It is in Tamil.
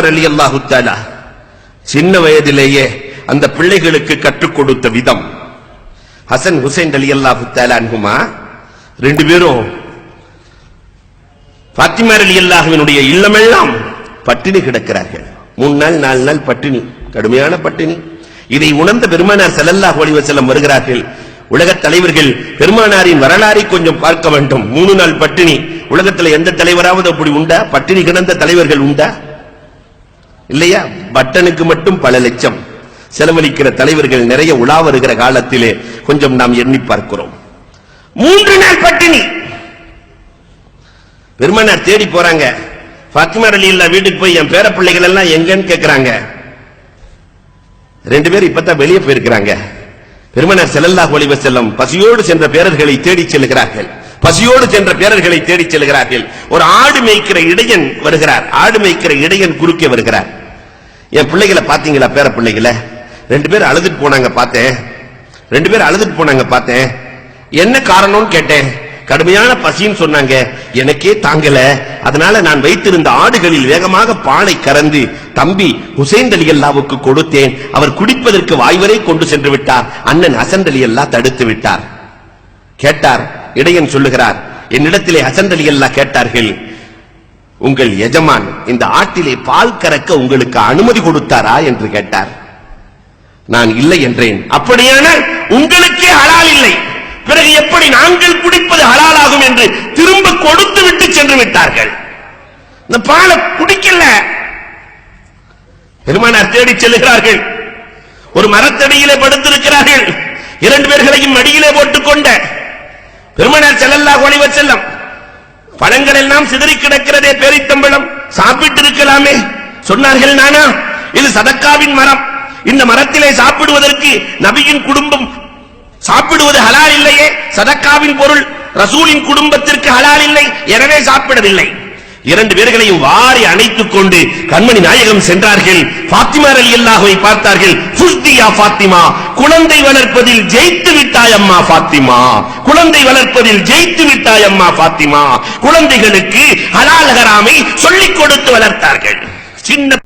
ரலியல்லாஹு தஆலா சின்ன வயதிலேயே அந்த பிள்ளைகளுக்கு கற்றுக் கொடுத்த விதம். ஹசன் ஹுசைன் ரலியல்லாஹு தஆலா அன்ஹுமா ரெண்டு பேரும் ஃபாத்திமா ரலியல்லாஹுவினுடைய இல்லமெல்லாம் பட்டினி கிடக்கிறார்கள். 3 நாள் 4 நாள் பட்டினி, கடுமையான பட்டினி. இதை உணர்ந்த பெருமானார் ஸல்லல்லாஹு அலைஹி வஸல்லம் வருகிறார்கள். உலகத் தலைவர்கள் பெருமானாரின் வரலாறை கொஞ்சம் பார்க்க வேண்டும். 3 நாள் பட்டினி. உலகத்தில் எந்த தலைவராவது அப்படி உண்டா? பட்டினி கிடந்த தலைவர்கள் உண்டா? இல்லையா? பட்டனுக்கு மட்டும் பல லட்சம் செலவழிக்கிற தலைவர்கள் நிறைய உலா வருகிற காலத்திலே கொஞ்சம் நாம் எண்ணி பார்க்கிறோம். 3 நாள் பட்டினி. பெருமானார் தேடி போறாங்க. ஃபாத்திமா ரலியல்லாஹு வீட்டுக்கு போய் என் பேர பிள்ளைகள் எல்லாம் எங்கன்னு கேக்குறாங்க. 2 பேர் இப்பதான் வெளியே போயிருக்கிறாங்க. பெருமானார் ஸல்லல்லாஹு அலைஹி வஸல்லம் பசியோடு சென்ற பேரர்களை தேடி செல்கிறார்கள். பசியோடு சென்ற பேரர்களை தேடி செல்கிறார்கள். ஒரு ஆடு மேய்க்கிற இடையன் வருகிறார். ஆடு மேய்க்கிற இடையன் குறுக்கே வருகிறார். என் பிள்ளைகளை பாத்தீங்களா? பேர பிள்ளைகளை 2 பேர் அழுதுட்டு போனாங்க பார்த்தேன். 2 பேர் அழுதுட்டு போனாங்க பார்த்தேன். என்ன காரணம்னு கேட்டேன். கடுமையான பசின்னு சொன்னாங்க. எனக்கே தாங்கல. அதனால நான் வைத்திருந்த ஆடுகளில் வேகமாக பாலை கறந்து தம்பி ஹுசைன் ரலியல்லாஹுவுக்கு கொடுத்தேன். அவர் குடிப்பதற்கு வாய்வரை கொண்டு சென்று விட்டார். அண்ணன் ஹசன் ரலியல்லாஹு தடுத்து விட்டார். கேட்டார். இடையன் சொல்லுகிறார், என்னிடத்திலே ஹசன் ரலியல்லாஹு கேட்டார்கள், உங்கள் எஜமான் இந்த ஆட்டிலே பால் கறக்க உங்களுக்கு அனுமதி கொடுத்தாரா என்று கேட்டார். நான் இல்லை என்றேன். அப்படியானால் உங்களுக்கே ஹலால் இல்லை, பிறகு எப்படி நாங்கள் குடிப்பது ஹலாலாகும் என்று திரும்ப கொடுத்து விட்டு சென்று விட்டார்கள். இந்த பாலை குடிக்கல. பெருமானார் தேடி செல்கிறார்கள். ஒரு மரத்தடியிலே படுத்திருக்கிறார்கள். 2 பேர்களையும் மடியிலே போட்டுக்கொண்ட பெருமானார் ஸல்லல்லாஹு அலைஹி வஸல்லம், பழங்கள் எல்லாம் சிதறி கிடக்கிறதே, பேரித்தம்பழம் சாப்பிட்டு இருக்கலாமே. சொன்னார்கள், நானா, இது சதக்காவின் மரம். இந்த மரத்திலே சாப்பிடுவதற்கு நபியின் குடும்பம் சாப்பிடுவது ஹலால் இல்லையே. சதக்காவின் பொருள் ரசூலின் குடும்பத்திற்கு ஹலால் இல்லை, எனவே சாப்பிடவில்லை. 2 பேர்களையும் வாரி அணைத்துக் கொண்டு கண்மணி நாயகம் சென்றார்கள். ஃபாத்திமா ரலியல்லாஹுவை பார்த்தார்கள். ஃபுஸ்தியா ஃபாத்திமா, குழந்தை வளர்ப்பதில் ஜெயித்து விட்டாய் அம்மா ஃபாத்திமா, குழந்தை வளர்ப்பதில் ஜெயித்து விட்டாய் அம்மா ஃபாத்திமா. குழந்தைகளுக்கு ஹலால் ஹராமை சொல்லிக் கொடுத்து வளர்த்தார்கள். சின்ன